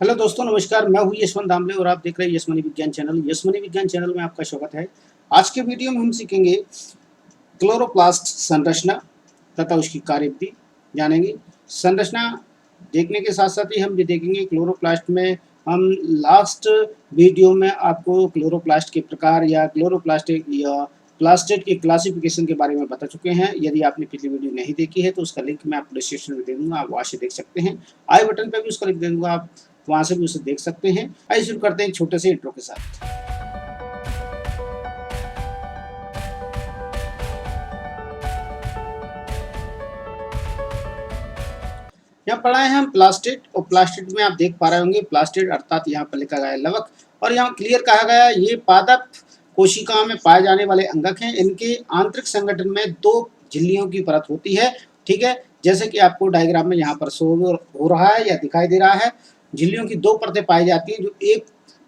Hello दोस्तों, नमस्कार। मैं हूँ यशवंत दामले और आप देख रहे हैं यशमनी विज्ञान चैनल। यशमनी विज्ञान चैनल में आपका स्वागत है। आज के वीडियो में हम सीखेंगे क्लोरोप्लास्ट संरचना तथा उसकी कार्यविधि जानेंगे। संरचना देखने के साथ साथ ही हम ये देखेंगे क्लोरोप्लास्ट में हम लास्ट वीडियो में आपको क्लोरोप्लास्ट के प्रकार या क्लोरोप्लास्ट या प्लास्टेड के क्लासिफिकेशन के बारे में बता चुके हैं। यदि आपने पिछली वीडियो नहीं देखी है तो उसका लिंक मैं आपको डिस्क्रिप्शन में दे दूंगा, आप वहाँ से देख सकते हैं। आई बटन पर भी उसका लिंक दे दूंगा, आप वहाँ से भी उसे देख सकते हैं। आइए शुरू करते हैं एक छोटे से इंट्रो के साथ। यहाँ पढ़ाए हैं हम प्लास्टिड, और प्लास्टिड में आप देख पा रहे होंगे प्लास्टिड अर्थात यहाँ पर लिखा गया है लवक, और यहाँ क्लियर कहा गया है ये पादप कोशिकाओं में पाए जाने वाले अंगक हैं। इनके आंतरिक संगठन में दो झिल्लियों की परत होती है। ठीक है, जैसे कि आपको डायग्राम में यहाँ पर शो हो रहा है या दिखाई दे रहा है। झिल्लियों की दो परतें पाई जाती हैं जो एक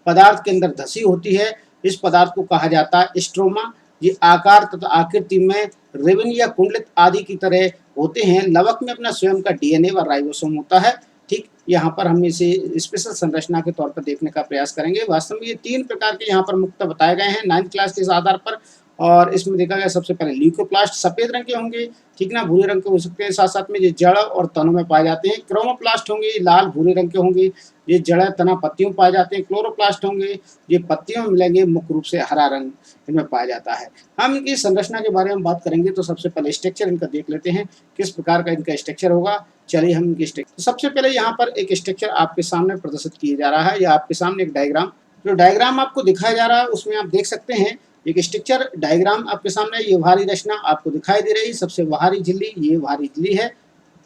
पदार्थ के अंदर धसी होती है। इस पदार्थ को कहा जाता है स्ट्रोमा। ये आकार तथा आकृति में रिबन या कुंडलित आदि की तरह होते हैं। लवक में अपना स्वयं का डीएनए व राइबोसोम होता है। ठीक, यहाँ पर हम इसे स्पेशल संरचना के तौर पर देखने का प्रयास करेंगे। वास्तव में ये तीन प्रकार के यहाँ पर मुक्त बताए गए हैं 9th क्लास के आधार पर। और इसमें देखा गया सबसे पहले ल्यूकोप्लास्ट सफेद रंग के होंगे, ठीक ना, भूरे रंग के हो सकते हैं। साथ साथ में ये जड़ और तनों में पाए जाते हैं। क्रोमोप्लास्ट होंगे, लाल भूरे रंग के होंगे, ये जड़ तना पत्तियों में पाए जाते हैं। क्लोरोप्लास्ट होंगे, ये पत्तियों में मिलेंगे, मुख्य रूप से हरा रंग इनमें पाया जाता है। हम इनकी संरचना के बारे में बात करेंगे तो सबसे पहले स्ट्रक्चर इनका देख लेते हैं, किस प्रकार का इनका स्ट्रक्चर होगा। चलिए हम इनकी स्ट्रक्चर, सबसे पहले यहाँ पर एक स्ट्रक्चर आपके सामने प्रदर्शित किया जा रहा है, या आपके सामने एक डायग्राम, जो डायग्राम आपको दिखाया जा रहा है उसमें आप देख सकते हैं एक स्ट्रक्चर डायग्राम आपके सामने। ये बाहरी रचना आपको दिखाई दे रही है, सबसे बाहरी झिल्ली, ये बाहरी झिल्ली है।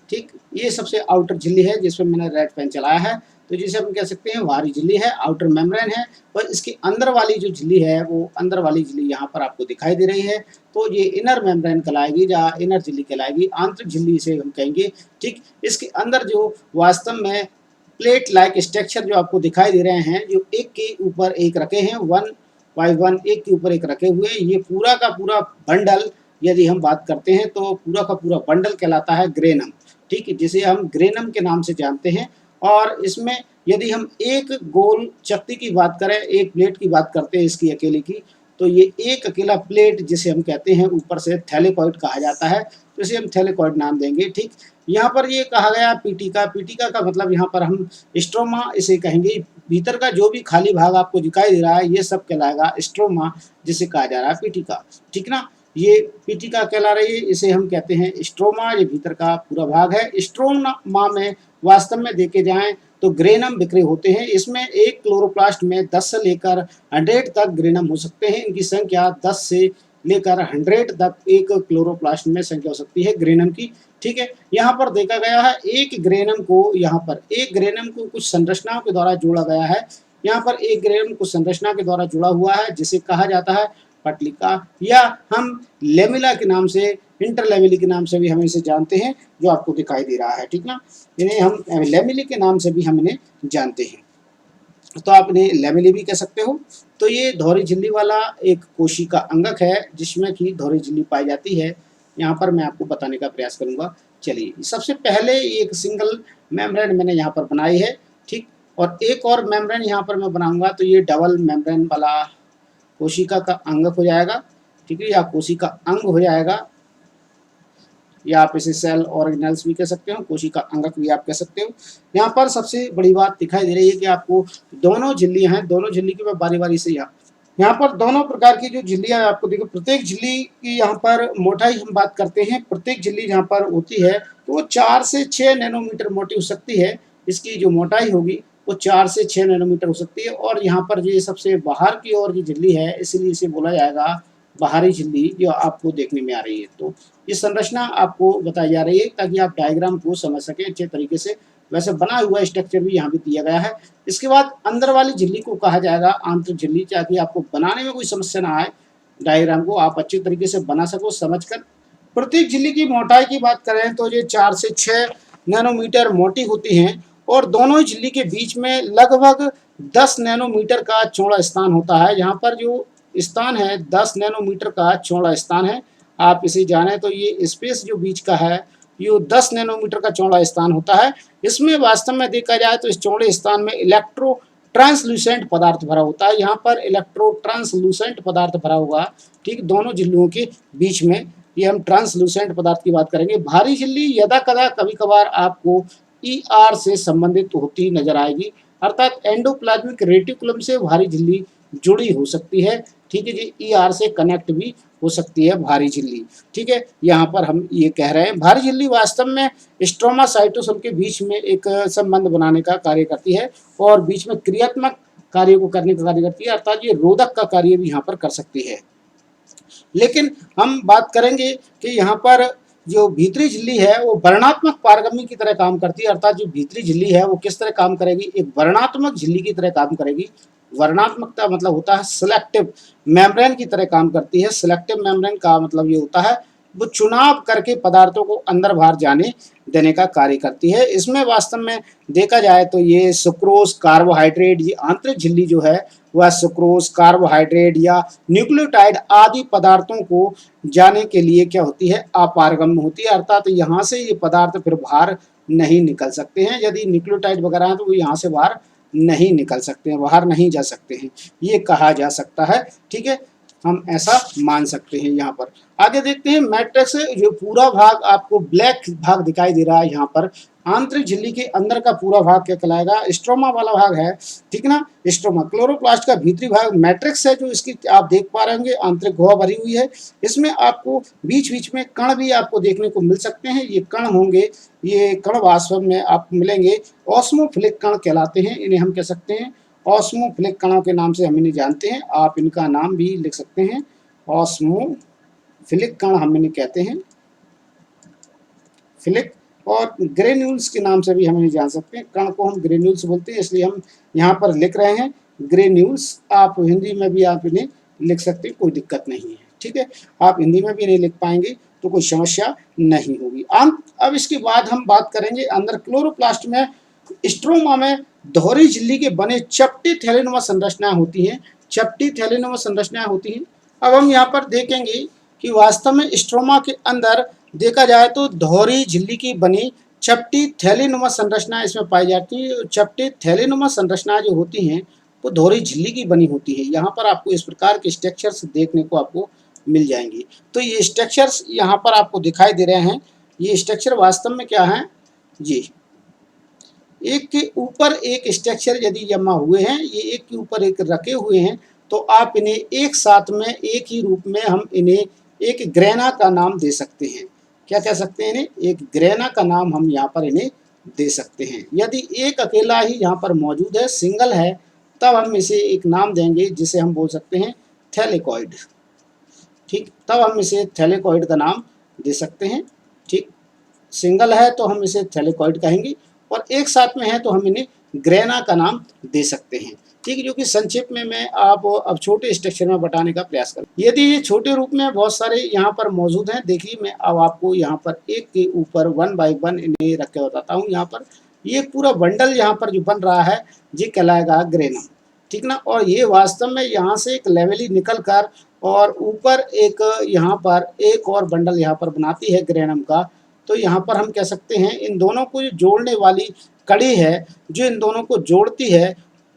ठीक, ये सबसे आउटर झिल्ली है जिसमें मैंने रेड पेन चलाया है, तो जिसे हम कह सकते हैं बाहरी झिल्ली है, आउटर मेम्ब्रेन है। और इसके अंदर वाली जो झिल्ली है वो अंदर वाली झिल्ली यहाँ पर आपको दिखाई दे रही है, तो ये इनर मेम्ब्रेन कहलाएगी या इनर झिल्ली कहलाएगी, आंतरिक झिल्ली इसे हम कहेंगे। ठीक, इसके अंदर जो वास्तव में प्लेट लाइक स्ट्रक्चर जो आपको दिखाई दे रहे हैं, जो एक के ऊपर एक रखे हैं, 1 बाय 1 एक के ऊपर एक रखे हुए, ये पूरा का पूरा बंडल यदि हम बात करते हैं तो पूरा का पूरा बंडल कहलाता है ग्रेनम। ठीक है, जिसे हम ग्रेनम के नाम से जानते हैं। और इसमें यदि हम एक गोल चक्ति की बात करें, एक प्लेट की बात करते हैं इसकी अकेले की, तो ये एक अकेला प्लेट जिसे हम कहते हैं ऊपर से थैलेकॉइड कहा जाता है, तो इसे हम थैलेकॉइड नाम देंगे। ठीक, यहाँ पर ये कहा गया पीटिका, पीटिका का मतलब यहाँ पर हम स्ट्रोमा इसे कहेंगे। भीतर का जो भी खाली भाग आपको दिखाई दे रहा है ये सब कहलाएगा स्ट्रोमा, जिसे कहा जा रहा है पीटिका। ठीक ना, ये पीटिका कहला रही है, इसे हम कहते हैं स्ट्रोमा। ये भीतर का पूरा भाग है। स्ट्रोमा में वास्तव में देखे जाएं तो ग्रेनम बिखरे होते हैं। इसमें एक क्लोरोप्लास्ट में 10 से लेकर 100 तक ग्रेनम हो सकते हैं। इनकी संख्या 10 से लेकर 100 तक एक क्लोरोप्लास्ट में संख्या हो सकती है ग्रेनम की। ठीक है, यहाँ पर देखा गया है एक ग्रेनम को, यहाँ पर एक ग्रेनम को कुछ संरचनाओं के द्वारा जोड़ा गया है। यहाँ पर एक ग्रेनम कुछ संरचना के द्वारा जुड़ा हुआ है जिसे कहा जाता है पटलिका, या हम लेमिला के नाम से, इंटरलेमिली के नाम से भी हम इसे जानते हैं, जो आपको दिखाई दे रहा है। ठीक ना, इन्हें हम लेमिली के नाम से भी हम इन्हें जानते हैं, तो आप इन्हें लेमिली भी कह सकते हो। तो ये धौरी झिल्ली वाला एक कोशिका अंगक है जिसमें कि धौरी झिल्ली पाई जाती है। यहाँ पर मैं आपको बताने का प्रयास करूँगा। चलिए, सबसे पहले एक सिंगल मेम्ब्रेन मैंने यहाँ पर बनाई है। ठीक, और एक और मेम्ब्रेन यहाँ पर मैं बनाऊँगा, तो ये डबल मेम्ब्रेन वाला कोशिका का अंगक हो जाएगा। ठीक है, या कोशिका अंग हो जाएगा, या आप इसे सेल ऑर्गेनेल्स भी कह सकते हो, कोशिका अंगक भी आप कह सकते हो। यहाँ पर सबसे बड़ी बात दिखाई दे रही है कि आपको दोनों झिल्लियाँ हैं, दोनों झिल्ली की मैं बारी बारी से यहाँ पर दोनों प्रकार की जो झिल्लियाँ आपको देखो, प्रत्येक झिल्ली की यहाँ पर मोटाई हम बात करते हैं, प्रत्येक झिल्ली जहाँ पर होती है तो वो 4 से 6 नैनोमीटर मोटी हो सकती है। इसकी जो मोटाई होगी वो 4 से 6 नैनोमीटर हो सकती है। और यहाँ पर ये सबसे बाहर की ओर की झिल्ली है, इसलिए इसे बोला जाएगा बाहरी झिल्ली, जो आपको देखने में आ रही है। तो ये संरचना आपको बताई जा रही है ताकि आप डायग्राम को समझ सकें अच्छे तरीके से। वैसे बना हुआ स्ट्रक्चर भी यहाँ पे दिया गया है। इसके बाद अंदर वाली झिल्ली को कहा जाएगा आंतरिक झिल्ली, ताकि आपको बनाने में कोई समस्या ना आए, डायग्राम को आप अच्छे तरीके से बना सको समझकर। प्रत्येक झिल्ली की मोटाई की बात करें तो ये 4 से 6 नैनोमीटर मोटी होती हैं, और दोनों झिल्ली के बीच में लगभग 10 नैनोमीटर का चौड़ा स्थान होता है। यहाँ पर जो स्थान है 10 नैनोमीटर का चौड़ा स्थान है। आप इसे जाने तो ये स्पेस जो बीच का है ये 10 नैनोमीटर का चौड़ा स्थान होता है। इसमें वास्तव में देखा जाए तो इस चौड़े स्थान में इलेक्ट्रो ट्रांसल्यूसेंट पदार्थ भरा होता है। यहाँ पर इलेक्ट्रो ट्रांसल्यूसेंट पदार्थ भरा होगा, ठीक, दोनों झिल्लियों के बीच में। ये हम ट्रांसल्यूसेंट पदार्थ की बात करेंगे। भारी झिल्ली यदा कदा कभी कभार आपको ER से संबंधित होती नजर आएगी, अर्थात एंडोप्लाज्मिक रेटिकुलम से भारी झिल्ली जुड़ी हो सकती है, ठीक है जी। ER से कनेक्ट भी हो सकती है भारी झिल्ली, ठीक है। यहाँ पर हम ये कह रहे हैं भारी झिल्ली वास्तव में स्ट्रोमा साइटोसोल के बीच में एक संबंध बनाने का कार्य करती है और बीच में क्रियात्मक कार्य को करने का कार्य करती है, अर्थात ये रोधक का कार्य भी यहाँ पर कर सकती है। लेकिन हम बात करेंगे कि यहाँ पर जो भीतरी झिल्ली है वो वर्णात्मक पारगम्य की तरह काम करती है, अर्थात जो भीतरी झिल्ली है वो किस तरह काम करेगी, एक वर्णात्मक झिल्ली की तरह काम करेगी। वर्णात्मकता मतलब होता है सिलेक्टिव मेम्ब्रेन की तरह काम करती है। सिलेक्टिव मेम्ब्रेन का मतलब ये होता है वो चुनाव करके पदार्थों को अंदर बाहर जाने देने का कार्य करती है। इसमें वास्तव में देखा जाए तो ये सुक्रोज, कार्बोहाइड्रेट, ये आंतरिक झिल्ली जो है वह सुक्रोज, कार्बोहाइड्रेट या न्यूक्लियोटाइड आदि पदार्थों को जाने के लिए क्या होती है, अपारगम्य होती है, अर्थात यहाँ से ये पदार्थ फिर बाहर नहीं निकल सकते हैं। यदि न्यूक्लियोटाइड वगैरह हैं तो वो यहाँ से बाहर नहीं निकल सकते हैं, बाहर नहीं जा सकते हैं, ये कहा जा सकता है, ठीक है। हम ऐसा मान सकते हैं। यहाँ पर आगे देखते हैं मैट्रिक्स, जो पूरा भाग आपको ब्लैक भाग दिखाई दे रहा है यहाँ पर, आंतरिक झिल्ली के अंदर का पूरा भाग क्या कहलाएगा, स्ट्रोमा वाला भाग है, ठीक ना। स्ट्रोमा क्लोरोप्लास्ट का भीतरी भाग मैट्रिक्स है, जो इसकी आप देख पा रहे होंगे आंतरिक गुहा भरी हुई है। इसमें आपको बीच बीच में कण भी आपको देखने को मिल सकते हैं। ये कण होंगे, ये कण वास्तव में आपको मिलेंगे ऑस्मोफिलिक कण कहलाते हैं। इन्हें हम कह सकते हैं ऑस्मोफिलिक कणों के नाम से हम इन्हें जानते हैं। आप इनका नाम भी लिख सकते हैं, ऑस्मोफिलिक कण हम इन्हें कहते हैं, फिलिक। और ग्रेन्यूल्स के नाम से भी हम इन्हें जान सकते हैं। कण को हम ग्रेन्यूल्स बोलते हैं, इसलिए हम यहाँ पर लिख रहे हैं ग्रेन्यूल्स। आप हिंदी में भी आप इन्हें लिख सकते हैं, कोई दिक्कत नहीं है, ठीक है। आप हिंदी में भी इन्हें लिख पाएंगे तो कोई समस्या नहीं होगी। अब इसके बाद हम बात करेंगे अंदर क्लोरोप्लास्ट में, स्ट्रोमा में दोहरी झिल्ली के बने चपटी थैलेनुमा संरचनाएं होती हैं, चपटी थैलेनुमा संरचनाएं होती हैं। अब हम यहाँ पर देखेंगे कि वास्तव में स्ट्रोमा के अंदर देखा जाए तो दोहरी झिल्ली की बनी चपटी थैलेनुमा संरचना इसमें पाई जाती है। चपटी थैलेनुमा संरचना जो होती हैं वो दोहरी झिल्ली की बनी होती है। यहाँ पर आपको इस प्रकार के स्ट्रक्चर्स देखने को आपको मिल जाएंगी। तो ये स्ट्रक्चर्स यहाँ पर आपको दिखाई दे रहे हैं। ये स्ट्रक्चर वास्तव में क्या है जी, एक के ऊपर एक स्ट्रक्चर यदि जमा हुए हैं, ये एक के ऊपर एक रखे हुए हैं, तो आप इन्हें एक साथ में एक ही रूप में हम इन्हें एक ग्रेना का नाम दे सकते हैं। क्या कह सकते हैं इन्हें, एक ग्रेना का नाम हम यहाँ पर इन्हें दे सकते हैं। यदि एक अकेला ही यहाँ पर मौजूद है, सिंगल है, तब हम इसे एक नाम देंगे जिसे हम बोल सकते हैं थैलेकॉइड, ठीक। तब हम इसे थैलेकॉइड का नाम दे सकते हैं, ठीक। सिंगल है तो हम इसे थैलेकॉइड कहेंगे और एक साथ में है तो हम इन्हें ग्रेना का नाम दे सकते हैं, ठीक। जो कि संक्षिप्त में मैं आप अब छोटे स्ट्रक्चर में बताने का प्रयास करूँ। यदि ये छोटे रूप में बहुत सारे यहाँ पर मौजूद हैं, देखिए मैं अब आपको यहाँ पर एक के ऊपर 1 बाय 1 इन्हें रख के बताता हूँ। यहाँ पर ये पूरा बंडल यहाँ पर जो बन रहा है ये कहलाएगा ग्रेनम, ठीक ना। और ये वास्तव में यहाँ से एक लेवली निकल कर और ऊपर एक यहाँ पर एक और बंडल यहाँ पर बनाती है ग्रेनम का। तो यहाँ पर हम कह सकते हैं इन दोनों को जो जोड़ने वाली कड़ी है, जो इन दोनों को जोड़ती है,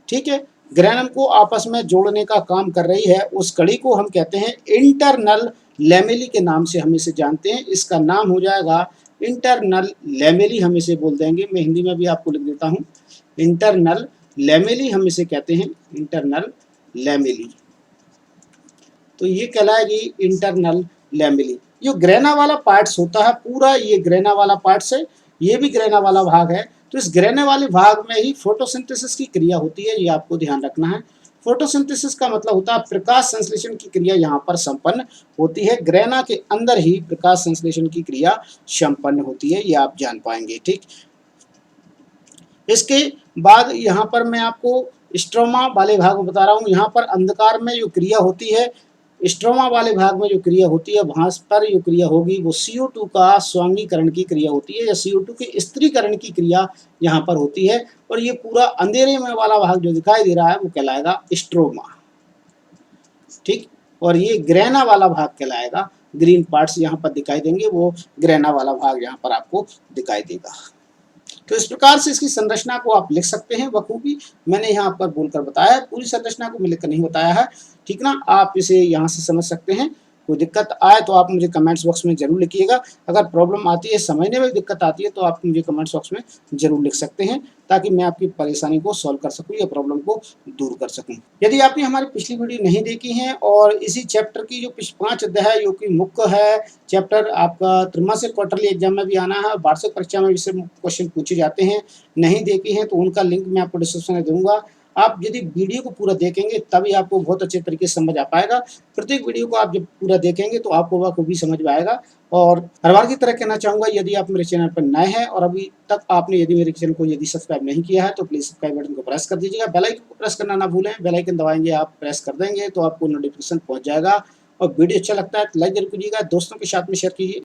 ठीक है, ग्रेनम को आपस में जोड़ने का काम कर रही है, उस कड़ी को हम कहते हैं इंटरनल लैमेली के नाम से हम इसे जानते हैं। इसका नाम हो जाएगा इंटरनल लैमेली, हम इसे बोल देंगे। मैं हिंदी में भी आपको लिख देता हूँ, इंटरनल लैमेली हम इसे कहते हैं, इंटरनल लैमेली। तो ये कहलाएगी इंटरनल लैमेली। जो ग्रेना वाला पार्ट्स होता है पूरा, ये ग्रेना वाला पार्ट्स है, ये भी ग्रेना वाला भाग है। तो इस ग्रेना वाले भाग में ही फोटोसिंथेसिस की क्रिया होती है, ये आपको ध्यान रखना है। फोटोसिंथेसिस का मतलब होता है प्रकाश संश्लेषण की क्रिया यहाँ पर संपन्न होती है। ग्रेना के अंदर ही प्रकाश संश्लेषण की क्रिया संपन्न होती है, ये आप जान पाएंगे, ठीक। इसके बाद यहाँ पर मैं आपको स्ट्रोमा वाले भाग में बता रहा हूँ। यहाँ पर अंधकार में जो क्रिया होती है, स्ट्रोमा वाले भाग में जो क्रिया होती है, वहाँ पर जो क्रिया होगी वो CO2 का स्वांगीकरण की क्रिया होती है या CO2 के स्त्रीकरण की क्रिया यहाँ पर होती है। और ये पूरा अंधेरे में वाला भाग जो दिखाई दे रहा है वो कहलाएगा स्ट्रोमा, ठीक। और ये ग्रेना वाला भाग कहलाएगा ग्रीन पार्ट्स यहाँ पर दिखाई देंगे, वो ग्रेना वाला भाग यहाँ पर आपको दिखाई देगा। तो इस प्रकार से इसकी संरचना को आप लिख सकते हैं बखूबी। मैंने यहाँ पर बोलकर बताया है, पूरी संरचना को मैं लिखकर नहीं बताया है, ठीक ना। आप इसे यहाँ से समझ सकते हैं। कोई दिक्कत आए तो आप मुझे कमेंट्स बॉक्स में ज़रूर लिखिएगा। अगर प्रॉब्लम आती है, समझने में दिक्कत आती है, तो आप मुझे कमेंट्स बॉक्स में ज़रूर लिख सकते हैं, ताकि मैं आपकी परेशानी को सॉल्व कर सकूँ या प्रॉब्लम को दूर कर सकूँ। यदि आपने हमारी पिछली वीडियो नहीं देखी है और इसी चैप्टर की जो 5 अध्याय है, जो कि मुख्य है चैप्टर, आपका त्रैमासिक क्वार्टरली एग्जाम में भी आना है, वार्षिक परीक्षा में भी इससे क्वेश्चन पूछे जाते हैं, नहीं देखी हैं तो उनका लिंक मैं आपको डिस्क्रिप्शन में दूंगा। आप यदि वीडियो को पूरा देखेंगे तभी आपको बहुत अच्छे तरीके से समझ आ पाएगा। प्रत्येक वीडियो को आप जब पूरा देखेंगे तो आपको बखूबी समझ में आएगा। और हर बार की तरह कहना चाहूँगा, यदि आप मेरे चैनल पर नए हैं और अभी तक आपने यदि मेरे चैनल को यदि सब्सक्राइब नहीं किया है, तो प्लीज़ सब्सक्राइब बटन को प्रेस कर दीजिएगा। बेल आइकन को प्रेस करना ना भूलें। बेल आइकन दबाएंगे, आप प्रेस कर देंगे तो आपको नोटिफिकेशन पहुँच जाएगा। और वीडियो अच्छा लगता है तो लाइक जरूर कीजिएगा, दोस्तों के साथ में शेयर कीजिए।